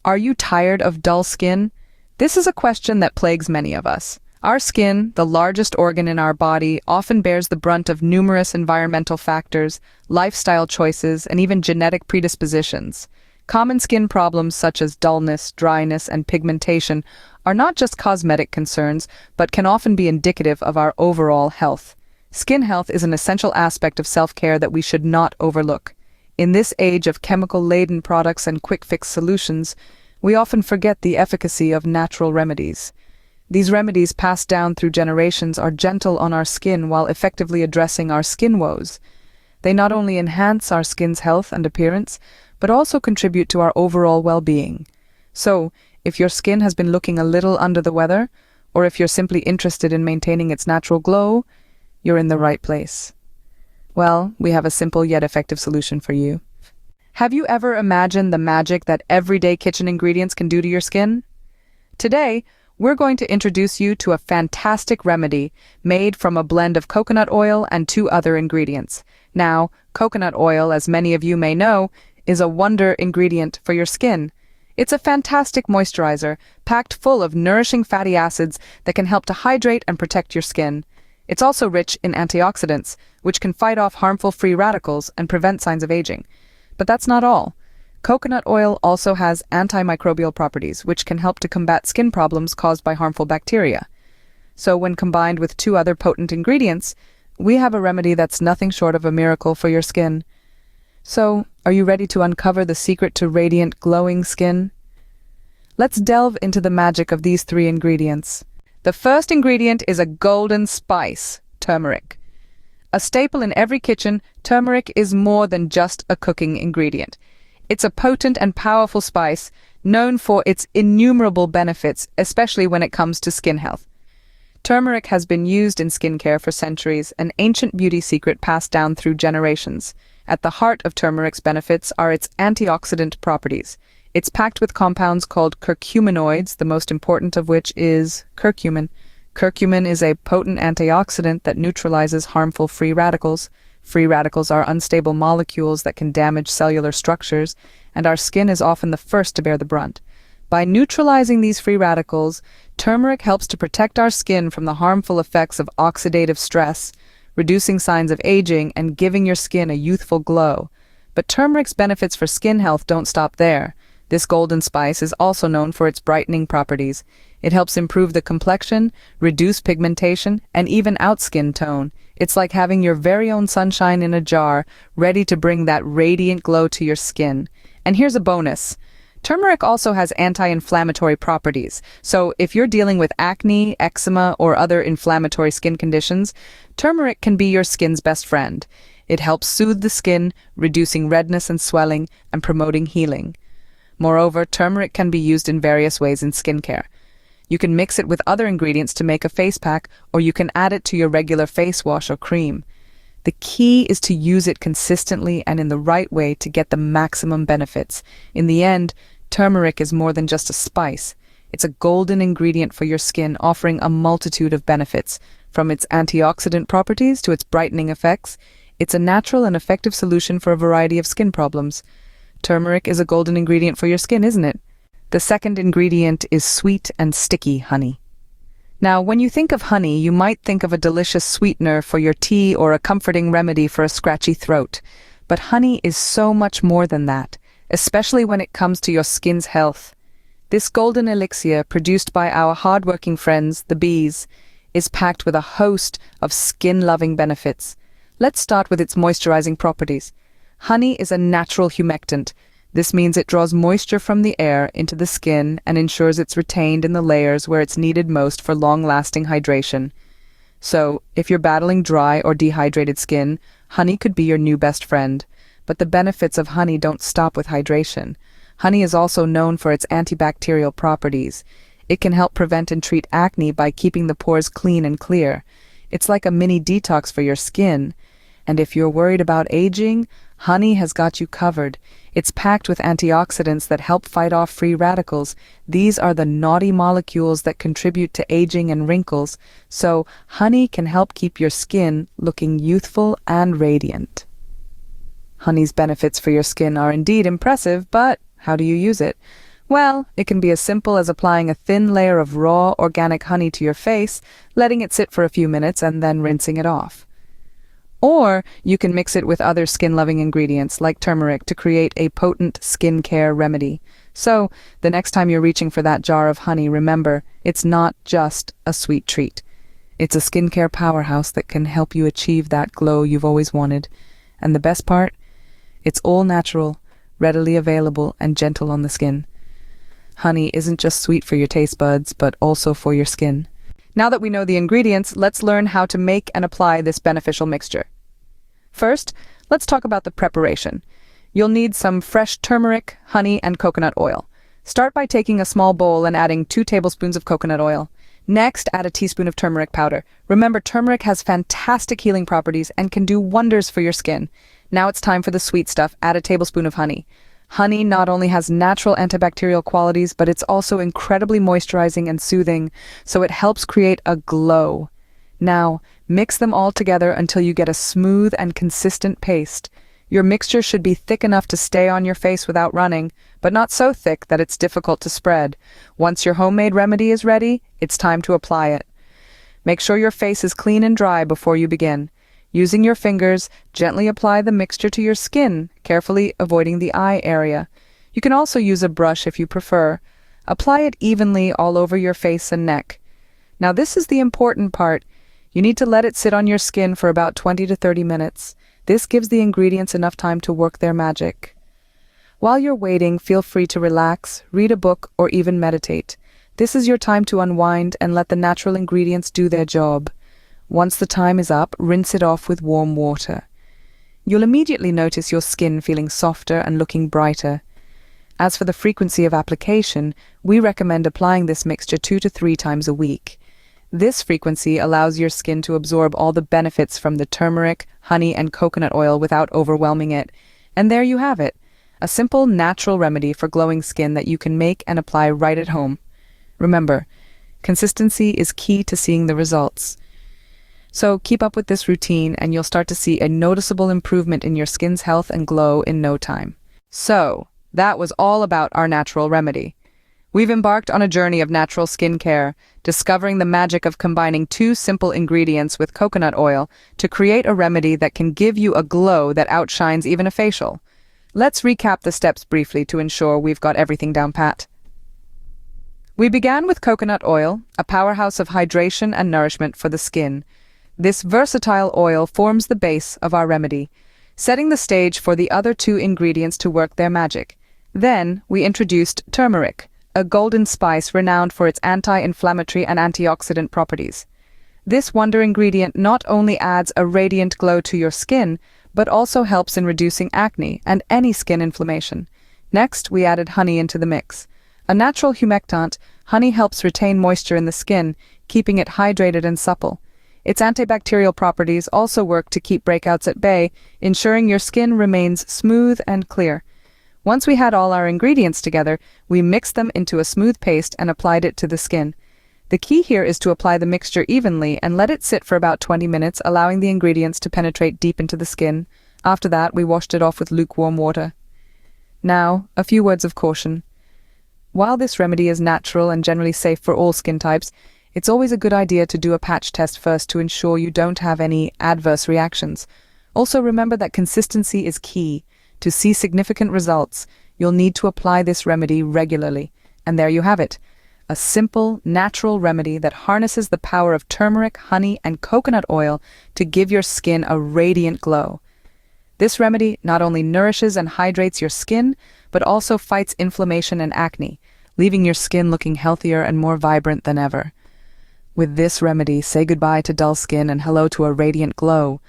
Are you tired of dull skin? This is a question that plagues many of us. Our skin, the largest organ in our body, often bears the brunt of numerous environmental factors, lifestyle choices, and even genetic predispositions. Common skin problems such as dullness, dryness, and pigmentation are not just cosmetic concerns, but can often be indicative of our overall health. Skin health is an essential aspect of self-care that we should not overlook. In this age of chemical-laden products and quick-fix solutions, we often forget the efficacy of natural remedies. These remedies passed down through generations are gentle on our skin while effectively addressing our skin woes. They not only enhance our skin's health and appearance, but also contribute to our overall well-being. So, if your skin has been looking a little under the weather, or if you're simply interested in maintaining its natural glow, you're in the right place. Well, we have a simple yet effective solution for you. Have you ever imagined the magic that everyday kitchen ingredients can do to your skin? Today, we're going to introduce you to a fantastic remedy made from a blend of coconut oil and 2 other ingredients. Now, coconut oil, as many of you may know, is a wonder ingredient for your skin. It's a fantastic moisturizer, packed full of nourishing fatty acids that can help to hydrate and protect your skin. It's also rich in antioxidants, which can fight off harmful free radicals and prevent signs of aging. But that's not all. Coconut oil also has antimicrobial properties, which can help to combat skin problems caused by harmful bacteria. So when combined with 2 other potent ingredients, we have a remedy that's nothing short of a miracle for your skin. So, are you ready to uncover the secret to radiant, glowing skin? Let's delve into the magic of these 3 ingredients. The first ingredient is a golden spice, turmeric. A staple in every kitchen, turmeric is more than just a cooking ingredient. It's a potent and powerful spice, known for its innumerable benefits, especially when it comes to skin health. Turmeric has been used in skincare for centuries, an ancient beauty secret passed down through generations. At the heart of turmeric's benefits are its antioxidant properties. It's packed with compounds called curcuminoids, the most important of which is curcumin. Curcumin is a potent antioxidant that neutralizes harmful free radicals. Free radicals are unstable molecules that can damage cellular structures, and our skin is often the first to bear the brunt. By neutralizing these free radicals, turmeric helps to protect our skin from the harmful effects of oxidative stress, reducing signs of aging and giving your skin a youthful glow. But turmeric's benefits for skin health don't stop there. This golden spice is also known for its brightening properties. It helps improve the complexion, reduce pigmentation, and even out skin tone. It's like having your very own sunshine in a jar, ready to bring that radiant glow to your skin. And here's a bonus. Turmeric also has anti-inflammatory properties, so if you're dealing with acne, eczema, or other inflammatory skin conditions, turmeric can be your skin's best friend. It helps soothe the skin, reducing redness and swelling, and promoting healing. Moreover, turmeric can be used in various ways in skincare. You can mix it with other ingredients to make a face pack, or you can add it to your regular face wash or cream. The key is to use it consistently and in the right way to get the maximum benefits. In the end, turmeric is more than just a spice. It's a golden ingredient for your skin, offering a multitude of benefits. From its antioxidant properties to its brightening effects, it's a natural and effective solution for a variety of skin problems. Turmeric is a golden ingredient for your skin, isn't it? The second ingredient is sweet and sticky honey. Now, when you think of honey, you might think of a delicious sweetener for your tea or a comforting remedy for a scratchy throat. But honey is so much more than that, especially when it comes to your skin's health. This golden elixir, produced by our hard-working friends, the bees, is packed with a host of skin-loving benefits. Let's start with its moisturizing properties. Honey is a natural humectant. This means it draws moisture from the air into the skin and ensures it's retained in the layers where it's needed most for long-lasting hydration. So, if you're battling dry or dehydrated skin, honey could be your new best friend. But the benefits of honey don't stop with hydration. Honey is also known for its antibacterial properties. It can help prevent and treat acne by keeping the pores clean and clear. It's like a mini detox for your skin. And if you're worried about aging, honey has got you covered. It's packed with antioxidants that help fight off free radicals. These are the naughty molecules that contribute to aging and wrinkles. So, honey can help keep your skin looking youthful and radiant. Honey's benefits for your skin are indeed impressive, but how do you use it? Well, it can be as simple as applying a thin layer of raw, organic honey to your face, letting it sit for a few minutes, and then rinsing it off. Or you can mix it with other skin-loving ingredients like turmeric to create a potent skincare remedy. So, the next time you're reaching for that jar of honey, remember, it's not just a sweet treat. It's a skincare powerhouse that can help you achieve that glow you've always wanted. And the best part? It's all natural, readily available, and gentle on the skin. Honey isn't just sweet for your taste buds, but also for your skin. Now that we know the ingredients, let's learn how to make and apply this beneficial mixture. First, let's talk about the preparation. You'll need some fresh turmeric, honey, and coconut oil. Start by taking a small bowl and adding 2 tablespoons of coconut oil. Next, add a teaspoon of turmeric powder. Remember, turmeric has fantastic healing properties and can do wonders for your skin. Now it's time for the sweet stuff. Add a tablespoon of honey. Honey not only has natural antibacterial qualities, but it's also incredibly moisturizing and soothing, so it helps create a glow. Now, mix them all together until you get a smooth and consistent paste. Your mixture should be thick enough to stay on your face without running, but not so thick that it's difficult to spread. Once your homemade remedy is ready, it's time to apply it. Make sure your face is clean and dry before you begin. Using your fingers, gently apply the mixture to your skin, carefully avoiding the eye area. You can also use a brush if you prefer. Apply it evenly all over your face and neck. Now this is the important part. You need to let it sit on your skin for about 20 to 30 minutes. This gives the ingredients enough time to work their magic. While you're waiting, feel free to relax, read a book, or even meditate. This is your time to unwind and let the natural ingredients do their job. Once the time is up, rinse it off with warm water. You'll immediately notice your skin feeling softer and looking brighter. As for the frequency of application, we recommend applying this mixture 2 to 3 times a week. This frequency allows your skin to absorb all the benefits from the turmeric, honey, and coconut oil without overwhelming it. And there you have it, a simple, natural remedy for glowing skin that you can make and apply right at home. Remember, consistency is key to seeing the results. So keep up with this routine and you'll start to see a noticeable improvement in your skin's health and glow in no time. So, that was all about our natural remedy. We've embarked on a journey of natural skincare, discovering the magic of combining 2 simple ingredients with coconut oil to create a remedy that can give you a glow that outshines even a facial. Let's recap the steps briefly to ensure we've got everything down pat. We began with coconut oil, a powerhouse of hydration and nourishment for the skin. This versatile oil forms the base of our remedy, setting the stage for the other 2 ingredients to work their magic. Then, we introduced turmeric, a golden spice renowned for its anti-inflammatory and antioxidant properties. This wonder ingredient not only adds a radiant glow to your skin, but also helps in reducing acne and any skin inflammation. Next, we added honey into the mix. A natural humectant, honey helps retain moisture in the skin, keeping it hydrated and supple. Its antibacterial properties also work to keep breakouts at bay, ensuring your skin remains smooth and clear. Once we had all our ingredients together, we mixed them into a smooth paste and applied it to the skin. The key here is to apply the mixture evenly and let it sit for about 20 minutes, allowing the ingredients to penetrate deep into the skin. After that, we washed it off with lukewarm water. Now, a few words of caution. While this remedy is natural and generally safe for all skin types, it's always a good idea to do a patch test first to ensure you don't have any adverse reactions. Also remember that consistency is key. To see significant results, you'll need to apply this remedy regularly. And there you have it, a simple, natural remedy that harnesses the power of turmeric, honey, and coconut oil to give your skin a radiant glow. This remedy not only nourishes and hydrates your skin, but also fights inflammation and acne, leaving your skin looking healthier and more vibrant than ever. With this remedy, say goodbye to dull skin and hello to a radiant glow.